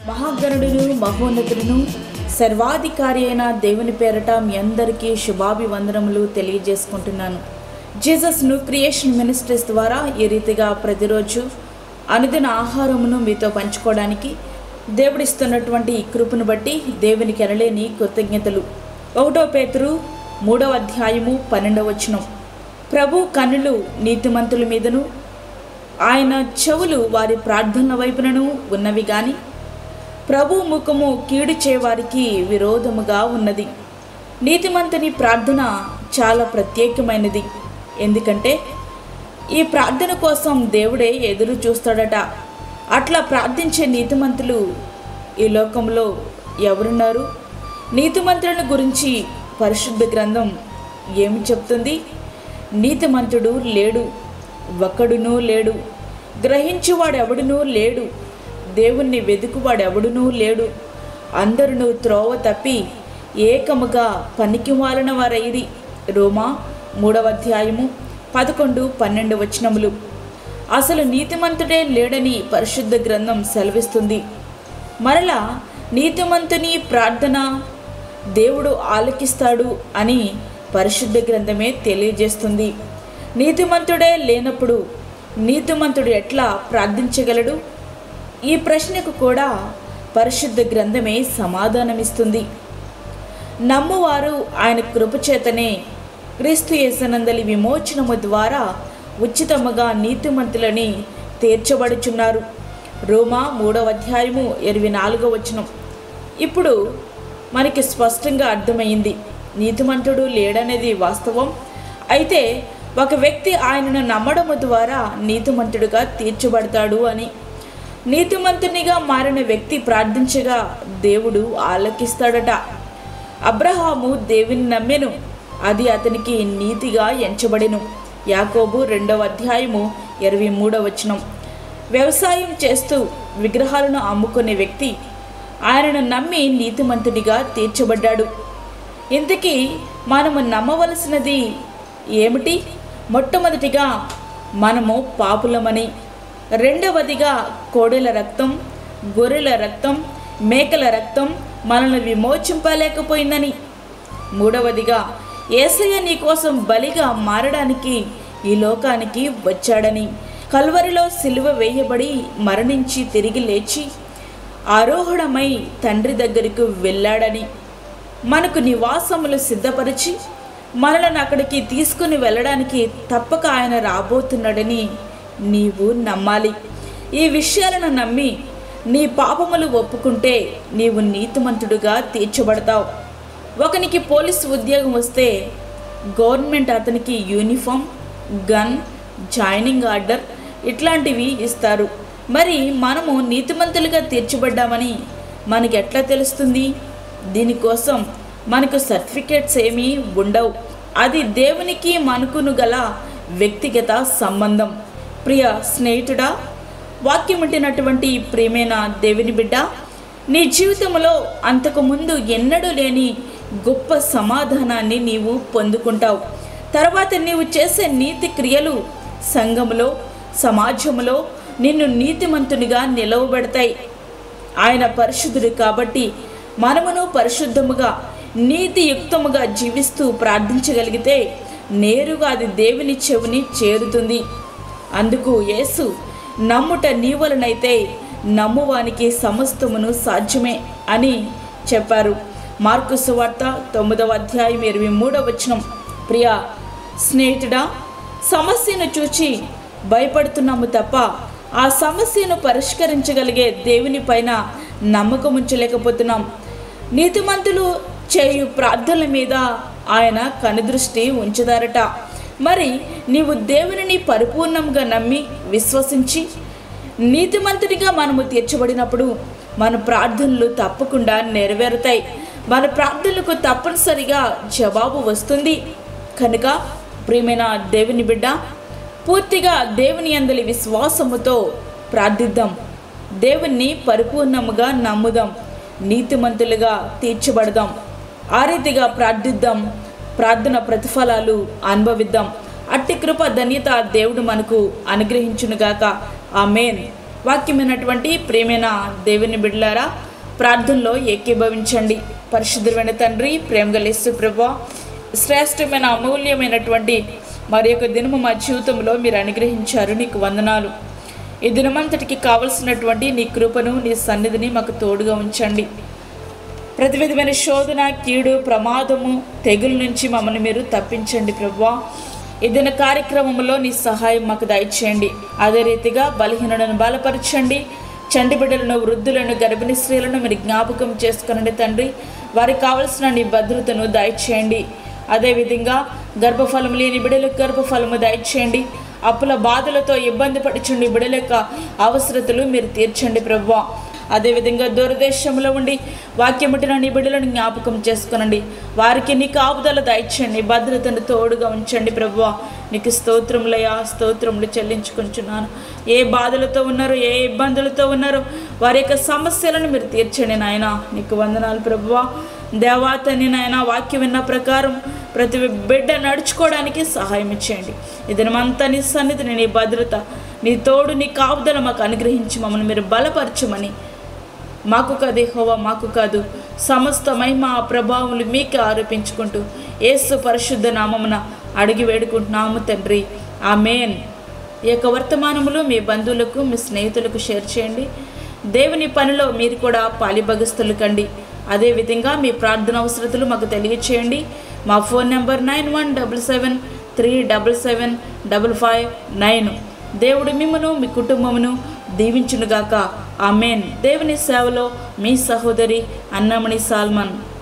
మహాగణుడును మహోన్నతుడును సర్వాధికారి అయిన దేవుని పేరట మీ అందరికీ శుభాభివందనములు తెలియజేసుకుంటున్నాను. జీసస్ న్యూ క్రియేషన్ మినిస్ట్రీస్ ద్వారా ఈ రీతిగా ప్రతిరోజు అనుదిన ఆహారమును మీతో పంచుకోవడానికి దేవుడిస్తున్నటువంటి ఈ కృపను బట్టి దేవునికి ఎనలేని కృతజ్ఞతలు. 1 పేతురు 3వ అధ్యాయము 12వ వచనం. ప్రభు కన్నులు నీతిమంతుల మీదను ఆయన చెవులు వారి ప్రార్థనల వైపునను ఉన్నవి గాని ప్రభు ముఖము కీడు చేయవారికి విరోధముగా ఉన్నది. నీతిమంతుని ప్రార్థన చాలా ప్రత్యేకమైనది. ఎందుకంటే ఈ ప్రార్థన కోసం దేవుడే ఎదురు చూస్తాడట. అట్లా ప్రార్థించే నీతిమంతులు ఈ లోకంలో ఎవరున్నారు? నీతిమంతులను గురించి పరిశుద్ధ గ్రంథం ఏమి చెప్తుంది? నీతిమంతుడు లేడు, ఒక్కడునూ లేడు, గ్రహించువాడెవడునూ లేడు, దేవుణ్ణి వెదుకువాడెవడునూ లేడు, అందరును త్రోవ తప్పి ఏకముగా పనికిమాలిన వారైరి. రోమా 3వ అధ్యాయము 11, 12 వచనములు. అసలు నీతిమంతుడే లేడని పరిశుద్ధ గ్రంథం సెలవిస్తుంది. మరలా నీతిమంతుని ప్రార్థన దేవుడు ఆలకిస్తాడు అని పరిశుద్ధ గ్రంథమే తెలియజేస్తుంది. నీతిమంతుడే లేనప్పుడు నీతిమంతుడు ఎట్లా ప్రార్థించగలడు? ఈ ప్రశ్నకు కూడా పరిశుద్ధ గ్రంథమే సమాధానమిస్తుంది. నమ్మువారు ఆయన కృపచేతనే క్రీస్తు యేసునందలి విమోచనము ద్వారా ఉచితముగా నీతిమంతులని తీర్చబడుచున్నారు. రోమా 3వ అధ్యాయము 24వ వచనం. ఇప్పుడు మనకి స్పష్టంగా అర్థమైంది, నీతిమంతుడు లేడనేది వాస్తవం. అయితే ఒక వ్యక్తి ఆయనను నమ్మడము ద్వారా నీతిమంతుడుగా తీర్చబడతాడు అని. నీతిమంతునిగా మారిన వ్యక్తి ప్రార్థించగా దేవుడు ఆలకిస్తాడట. అబ్రహాము దేవుని నమ్మెను, అది అతనికి నీతిగా ఎంచబడెను. యాకోబు 2వ అధ్యాయము 23వ వచనం. వ్యవసాయం చేస్తూ విగ్రహాలను అమ్ముకునే వ్యక్తి ఆయనను నమ్మి నీతిమంతునిగా తీర్చబడ్డాడు. ఇంతకీ మనము నమ్మవలసినది ఏమిటి? మొట్టమొదటిగా మనము పాపులమని, రెండవదిగా కోడెల రక్తం, గొర్రెల రక్తం, మేకల రక్తం మనల్ని విమోచింపలేకపోయిందని, మూడవదిగా యేసయ్య నీ కోసం బలిగా మారడానికి ఈ లోకానికి వచ్చాడని, కల్వరిలో సిలువ వేయబడి మరణించి తిరిగి లేచి ఆరోహణమై తండ్రి దగ్గరకు వెళ్ళాడని, మనకు నివాసములు సిద్ధపరిచి మనలను అక్కడికి తీసుకుని వెళ్ళడానికి తప్పక ఆయన రాబోతున్నాడని నీవు నమ్మాలి. ఈ విషయాలను నమ్మి నీ పాపములు ఒప్పుకుంటే నీవు నీతిమంతుడుగా తీర్చబడతావు. ఒకనికి పోలీసు ఉద్యోగం వస్తే గవర్నమెంట్ అతనికి యూనిఫామ్, గన్, జాయినింగ్ ఆర్డర్ ఇట్లాంటివి ఇస్తారు. మరి మనము నీతిమంతులుగా తీర్చబడ్డామని మనకి ఎట్లా తెలుస్తుంది? దీనికోసం మనకు సర్టిఫికేట్స్ ఏమీ ఉండవు. అది దేవునికి మనకును గల వ్యక్తిగత సంబంధం. ప్రియ స్నేహితుడా, వాక్యం వింటున్నటువంటి ప్రియమైన దేవుని బిడ్డ, నీ జీవితంలో అంతకుముందు ఎన్నడూ లేని గొప్ప సమాధానాన్ని నీవు పొందుకుంటావు. తర్వాత నీవు చేసే నీతి క్రియలు సంఘములో, సమాజంలో నిన్ను నీతిమంతునిగా నిలవబెడతాయి. ఆయన పరిశుద్ధుడు కాబట్టి మనమును పరిశుద్ధముగా నీతియుక్తముగా జీవిస్తూ ప్రార్థించగలిగితే నేరుగా అది దేవుని చెవిని చేరుతుంది. అందుకు యేసు నమ్ముట నీ వలనైతే నమ్మువానికి సమస్తమును సాధ్యమే అని చెప్పారు. మార్కు సువార్త 9వ అధ్యాయం 23వ వచనం. ప్రియ స్నేహితుడా, సమస్యను చూచి భయపడుతున్నాము తప్ప ఆ సమస్యను పరిష్కరించగలిగే దేవుని పైన నమ్మకం ఉంచలేకపోతున్నాం. నీతిమంతులు చేయు ప్రార్థనల మీద ఆయన కనుదృష్టి ఉంచుతారట. మరి నీవు దేవునిని పరిపూర్ణంగా నమ్మి విశ్వసించి నీతిమంతునిగా మనము తీర్చబడినప్పుడు మన ప్రార్థనలు తప్పకుండా నెరవేరుతాయి. మన ప్రార్థనలకు తప్పనిసరిగా జవాబు వస్తుంది. కనుక ప్రియమైన దేవుని బిడ్డ, పూర్తిగా దేవుని యందలి విశ్వాసముతో ప్రార్థిద్దాం. దేవుణ్ణి పరిపూర్ణముగా నమ్ముదాం. నీతిమంతులుగా తీర్చబడదాం. ఆ రీతిగా ప్రార్థిద్దాం. ప్రార్థన ప్రతిఫలాలు అనుభవిద్దాం. అట్టి కృప ధన్యత దేవుడు మనకు అనుగ్రహించునుగాక. ఆమేన్. వాక్యమైనటువంటి ప్రేమైన దేవుని బిడ్డలారా, ప్రార్థనలో ఏకీభవించండి. పరిశుద్ధమైన తండ్రి, ప్రేమగల యేసు ప్రభువా, శ్రేష్టమైన అమూల్యమైనటువంటి మరి యొక్క దినము మా జీవితంలో మీరు అనుగ్రహించారు. నీకు వందనాలు. ఈ దినమంతటికి కావలసినటువంటి నీ కృపను, నీ సన్నిధిని మాకు తోడుగా ఉంచండి. ప్రతి విధమైన శోధన, కీడు, ప్రమాదము, తెగుల నుంచి మమ్మల్ని మీరు తప్పించండి ప్రభువా. ఏదైనా కార్యక్రమంలో నీ సహాయం మాకు దయచేయండి. అదే రీతిగా బలహీనులను బలపరచండి. చంటి బిడ్డలను, వృద్ధులను, గర్భిణీ స్త్రీలను మీరు జ్ఞాపకం చేసుకునండి తండ్రి. వారికి కావలసిన నీ భద్రతను దయచేయండి. అదేవిధంగా గర్భఫలం లేని బిడ్డలకు గర్భఫలము దయచేయండి. అప్పుల బాధలతో ఇబ్బంది పడుచుండి బిడ్డల యొక్క అవసరతలు మీరు తీర్చండి ప్రభువా. అదేవిధంగా దూరదేశంలో ఉండి వాక్యముట్టిన నీ బిడ్డలను జ్ఞాపకం చేసుకునండి. వారికి నీ కాపుదల దయచేయండి, భద్రతను తోడుగా ఉంచండి ప్రభువా. నీకు స్తోత్రములయ్యా, స్తోత్రములు చెల్లించుకుంటున్నాను. ఏ బాధలతో ఉన్నారో, ఏ ఇబ్బందులతో ఉన్నారో వారి యొక్క సమస్యలను మీరు తీర్చండి నాయన. నీకు వందనాలు ప్రభువా. దేవాతని నాయన, వాక్యం విన్న ప్రకారం ప్రతి బిడ్డ నడుచుకోవడానికి సహాయం ఇచ్చేయండి. ఇదనమంతా నీ సన్నిధిని, నీ భద్రత, నీ తోడు, నీ కాపుదల మాకు అనుగ్రహించి మమ్మల్ని మీరు బలపరచమని, మాకు కాదు యెహోవా, మాకు కాదు, సమస్త మహిమ ప్రభావములు మీకే ఆరోపించుకుంటూ యేసు పరిశుద్ధ నామమున అడిగి వేడుకుంటున్నాము తండ్రి. ఆమేన్. ఈ యొక్క వర్తమానములు మీ బంధువులకు, మీ స్నేహితులకు షేర్ చేయండి. దేవుని పనిలో మీరు కూడా పాలిభాగస్తులు కండి. అదేవిధంగా మీ ప్రార్థన అవసరతలు మాకు తెలియచేయండి. మా ఫోన్ నెంబర్ 9177377559. దేవుడు మిమ్మను, మీ కుటుంబమును దీవించునుగాక. ఆమేన్. దేవుని సేవలో మీ సహోదరి అన్నమణి సాల్మన్.